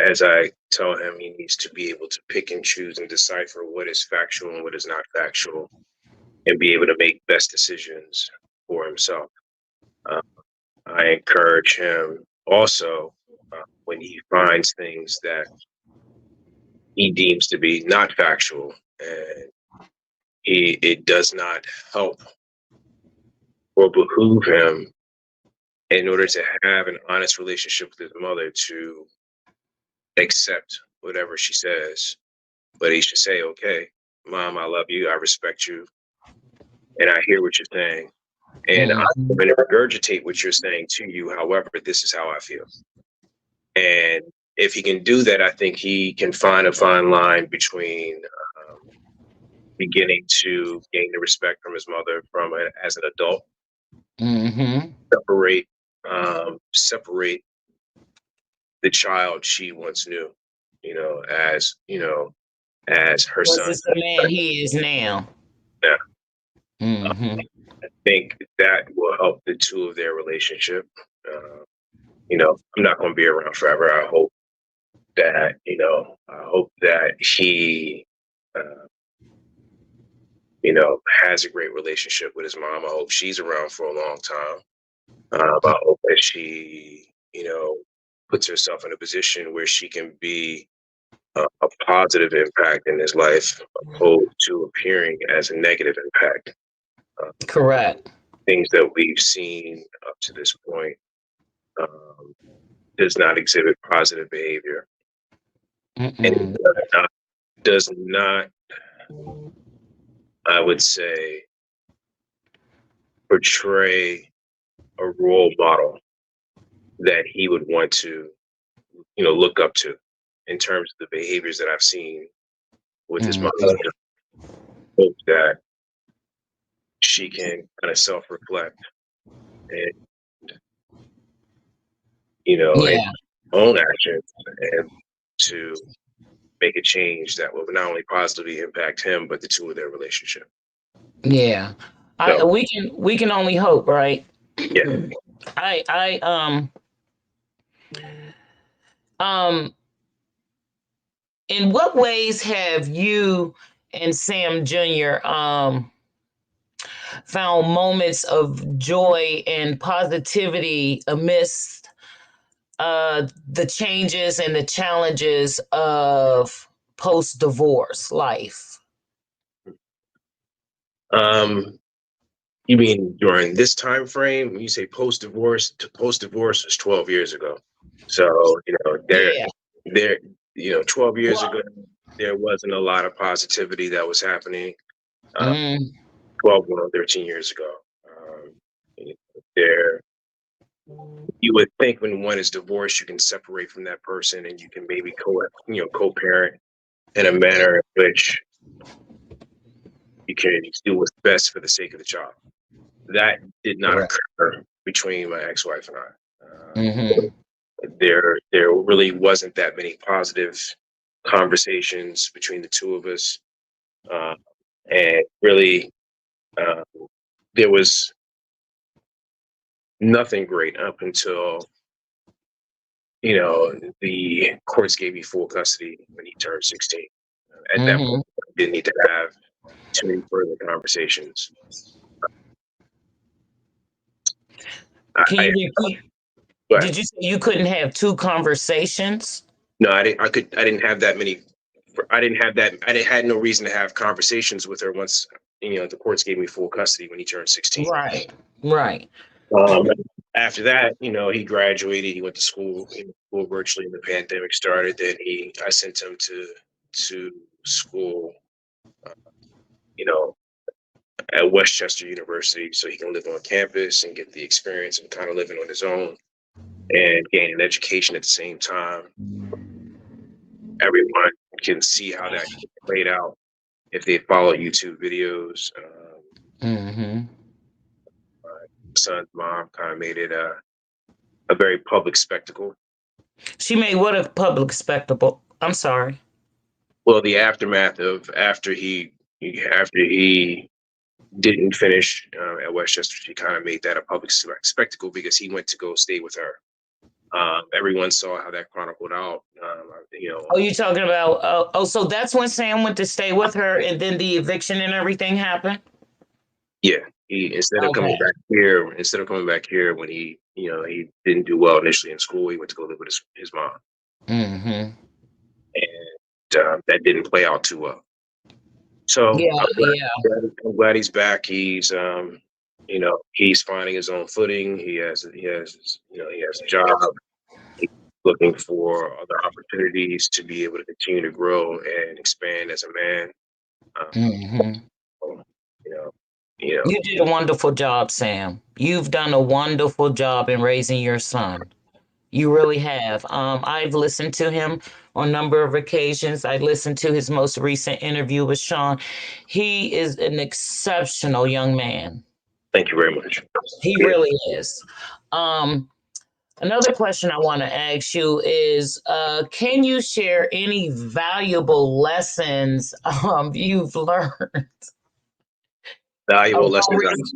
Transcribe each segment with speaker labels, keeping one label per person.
Speaker 1: as I tell him, he needs to be able to pick and choose and decipher what is factual and what is not factual, and be able to make best decisions for himself. Uh, I encourage him also when he finds things that he deems to be not factual, and it does not help or behoove him in order to have an honest relationship with his mother to accept whatever she says. But he should say, okay, Mom, I love you, I respect you, and I hear what you're saying. And I'm
Speaker 2: Mhm.
Speaker 1: going to regurgitate what you're saying to you. However, this is how I feel. And if he can do that, I think he can find a fine line between beginning to gain the respect from his mother as an adult,
Speaker 2: Mhm.
Speaker 1: separate separate the child she once knew, as her son.
Speaker 2: Versus the man he is now.
Speaker 1: Yeah,
Speaker 2: Mhm.
Speaker 1: I think that will help the two of their relationship. Uh, I'm not going to be around forever. I hope that he, uh, has a great relationship with his mom. I hope she's around for a long time. I hope that she, puts herself in a position where she can be a positive impact in his life, opposed to appearing as a negative impact. Uh,
Speaker 2: Correct.
Speaker 1: Things that we've seen up to this point um, does not exhibit positive behavior, and it
Speaker 2: Mm-mm.
Speaker 1: does not, I would say, portray a role model that he would want to, look up to in terms of the behaviors that I've seen with his mom.
Speaker 2: Mhm.
Speaker 1: Hope that she can kind of self-reflect and, and
Speaker 2: Yeah.
Speaker 1: own actions and to make a change that will not only positively impact him, but the two of their relationship.
Speaker 2: Yeah. I
Speaker 1: So,
Speaker 2: we can only hope, right?
Speaker 1: yeah.
Speaker 2: I um in what ways have you and Sam Jr. Found moments of joy and positivity amidst the changes and the challenges of post divorce life?
Speaker 1: Um, you mean during this time frame? When you say post divorce was 12 years ago. So,
Speaker 2: Yeah.
Speaker 1: there, 12 years
Speaker 2: Well,
Speaker 1: ago, there wasn't a lot of positivity that was happening. Uh,
Speaker 2: mm,
Speaker 1: 12, 13 years ago. There, you would think when one is divorced, you can separate from that person and you can maybe co-parent in a manner in which you can do what's best for the sake of the child. That did not
Speaker 2: correct.
Speaker 1: occur between my ex-wife and I.
Speaker 2: Hmm.
Speaker 1: There really wasn't that many positive conversations between the two of us, uh, and really, uh, there was nothing great up until the courts gave me full custody when he turned 16. At that point,
Speaker 2: Hmm.
Speaker 1: I didn't need to have too many further conversations.
Speaker 2: Can
Speaker 1: I
Speaker 2: you repeat?
Speaker 1: but
Speaker 2: Did you say you couldn't have two conversations?
Speaker 1: no, I didn't. I didn't have that many. I didn't have that. I didn't, had no reason to have conversations with her once the courts gave me full custody when he turned 16.
Speaker 2: Right. Right.
Speaker 1: Um, After that, he graduated. He went to school. He went to school virtually, and the pandemic started. Then I sent him to school. Uh, you know, at Westchester University, so he can live on campus and get the experience and kind of living on his own and gain an education at the same time. Everyone can see how that played out if they follow YouTube videos.
Speaker 2: Hmm.
Speaker 1: My son's mom kind of made it a very public spectacle.
Speaker 2: She made what a public spectacle. I'm sorry.
Speaker 1: Well, the aftermath of after he didn't finish at Westchester, she kind of made that a public spectacle because he went to go stay with her Everyone saw how that chronicled out.
Speaker 2: Oh, you talking about? So that's when Sam went to stay with her, and then the eviction and everything happened.
Speaker 1: Yeah, he
Speaker 2: Okay.
Speaker 1: instead of coming back here when he didn't do well initially in school, he went to go live with his mom,
Speaker 2: Mm-hmm.
Speaker 1: and that didn't play out too well. So
Speaker 2: Yeah. Yeah.
Speaker 1: I'm glad he's back. He's finding his own footing. He has a job. He's looking for other opportunities to be able to continue to grow and expand as a man.
Speaker 2: Mm-hmm.
Speaker 1: So, you know, you know,
Speaker 2: You did a wonderful job, Sam. You've done a wonderful job in raising your son. You really have. I've listened to him on a number of occasions. I listened to his most recent interview with Sean. He is an exceptional young man.
Speaker 1: Thank you very much.
Speaker 2: He
Speaker 1: Yeah.
Speaker 2: really is. Um, Another question I want to ask you is, can you share any valuable lessons you've learned
Speaker 1: Valuable
Speaker 2: about,
Speaker 1: lessons.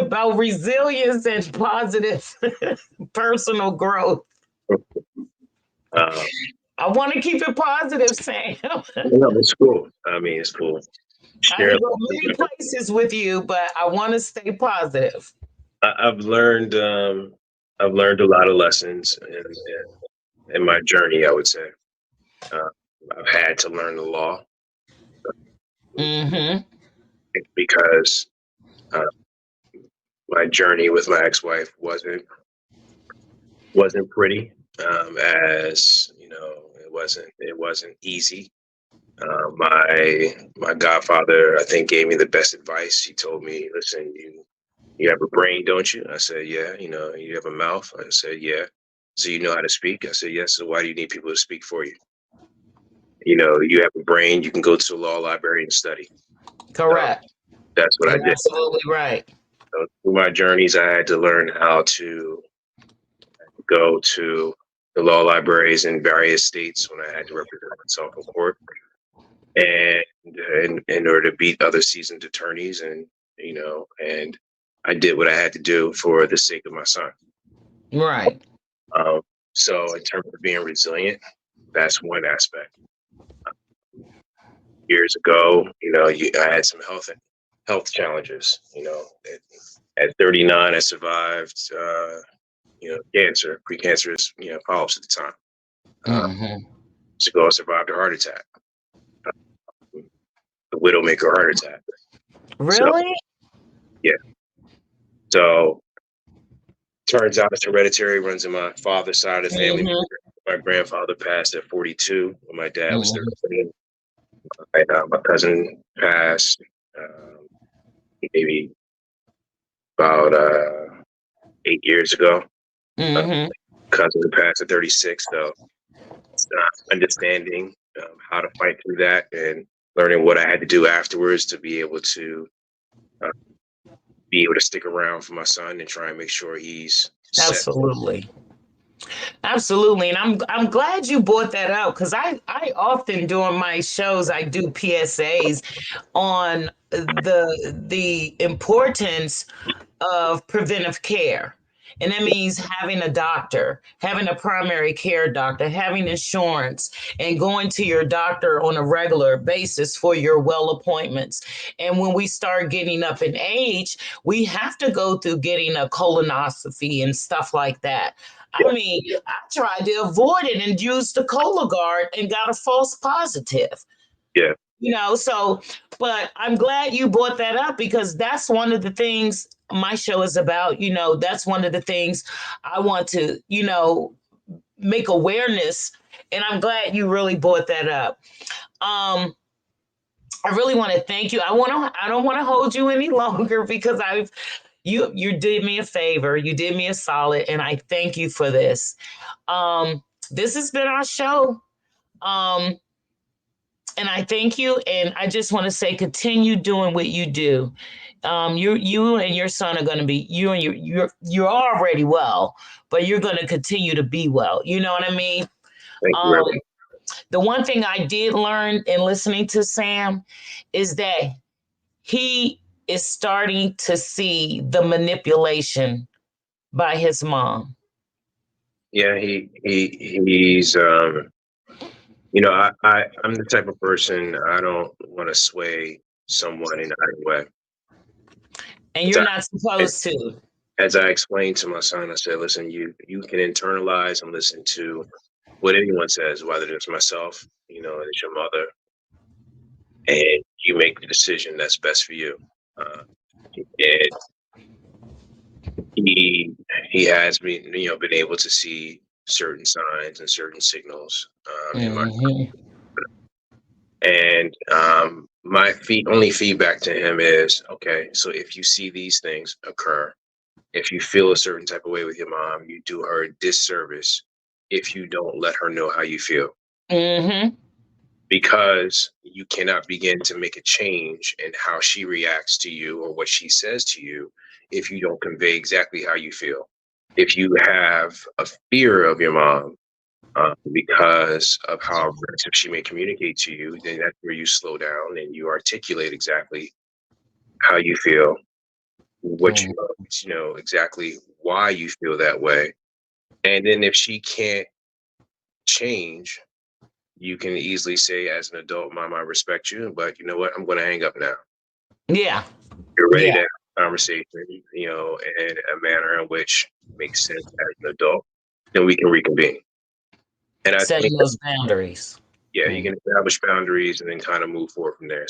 Speaker 2: about resilience and positive personal growth?
Speaker 1: Uh,
Speaker 2: I want to keep it positive, Sam.
Speaker 1: it's cool. I mean, it's cool.
Speaker 2: I
Speaker 1: Share.
Speaker 2: can go many places with you, but I want to stay positive.
Speaker 1: I've learned. I've learned a lot of lessons in my journey. I would say uh, I've had to learn the law
Speaker 2: Mm-hmm.
Speaker 1: because uh, my journey with my ex-wife wasn't pretty. As you know, it wasn't easy. My godfather, I think, gave me the best advice. He told me, "Listen, you have a brain, don't you?" I said, "Yeah." You have a mouth. I said, "Yeah." So you know how to speak? I said, "Yes." So why do you need people to speak for you? You have a brain. You can go to a law library and study. So
Speaker 2: Correct.
Speaker 1: that's what I
Speaker 2: You're
Speaker 1: did.
Speaker 2: absolutely right.
Speaker 1: So through my journeys, I had to learn how to go to the law libraries in various states when I had to represent myself in court, and in order to beat other seasoned attorneys, and I did what I had to do for the sake of my son.
Speaker 2: Right.
Speaker 1: Um, so in terms of being resilient, that's one aspect. Years ago, I had some health challenges. At 39, I survived, cancer, precancerous, polyps at the time.
Speaker 2: Mm-hmm.
Speaker 1: To go, I survived a heart attack, the widowmaker heart attack. So
Speaker 2: Really?
Speaker 1: yeah, so turns out it's hereditary, runs in my father's side of the family.
Speaker 2: Mm-hmm.
Speaker 1: My grandfather passed at 42 when my dad was
Speaker 2: Mm-hmm.
Speaker 1: 13. My cousin passed maybe about 8 years ago. Uh,
Speaker 2: Mm-hmm.
Speaker 1: cousin who passed at 36. So understanding how to fight through that and learning what I had to do afterwards to uh, be able to stick around for my son and try and make sure he's set.
Speaker 2: Absolutely. Absolutely. And I'm glad you brought that up because I often during my shows I do PSAs on the importance of preventive care. And that means having a doctor, having a primary care doctor, having insurance, and going to your doctor on a regular basis for your well appointments. And when we start getting up in age, we have to go through getting a colonoscopy and stuff like that. I mean, I tried to avoid it and used the Cologuard and got a false positive.
Speaker 1: Yeah,
Speaker 2: So, but I'm glad you brought that up because that's one of the things my show is about. That's one of the things I want to, make awareness. And I'm glad you really brought that up. Um, I really want to thank you. I don't want to hold you any longer because you did me a favor. You did me a solid, and I thank you for this. This has been our show. Um, and I thank you. And I just want to say, continue doing what you do. You and your son are going to be you and you're already well, but you're going to continue to be well. You know what I mean?
Speaker 1: thank you
Speaker 2: Um,
Speaker 1: very much.
Speaker 2: the one thing I did learn in listening to Sam is that he is starting to see the manipulation by his mom.
Speaker 1: Yeah, he's I'm the type of person I don't want to sway someone in either way.
Speaker 2: And
Speaker 1: As
Speaker 2: you're
Speaker 1: I,
Speaker 2: not supposed to.
Speaker 1: as I explained to my son, I said, listen, you can internalize and listen to what anyone says, whether it's myself, and it's your mother, and you make the decision that's best for you. And he has been able to see certain signs and certain signals in my
Speaker 2: Hmm.
Speaker 1: and my only feedback to him is, okay, so if you see these things occur, if you feel a certain type of way with your mom, you do her a disservice if you don't let her know how you feel,
Speaker 2: Hmm.
Speaker 1: because you cannot begin to make a change in how she reacts to you or what she says to you if you don't convey exactly how you feel. If you have a fear of your mom because of how aggressive she may communicate to you, then that's where you slow down and you articulate exactly how you feel, what you know, exactly why you feel that way. And then if she can't change, you can easily say, as an adult, Mom, I respect you, but you know what? I'm going to hang up now.
Speaker 2: Yeah.
Speaker 1: You're ready
Speaker 2: Yeah.
Speaker 1: to have a conversation, in a manner in which makes sense as an adult, then we can reconvene. And I think,
Speaker 2: Setting those boundaries.
Speaker 1: yeah, you
Speaker 2: Mm.
Speaker 1: can establish boundaries and then kind of move forward from there.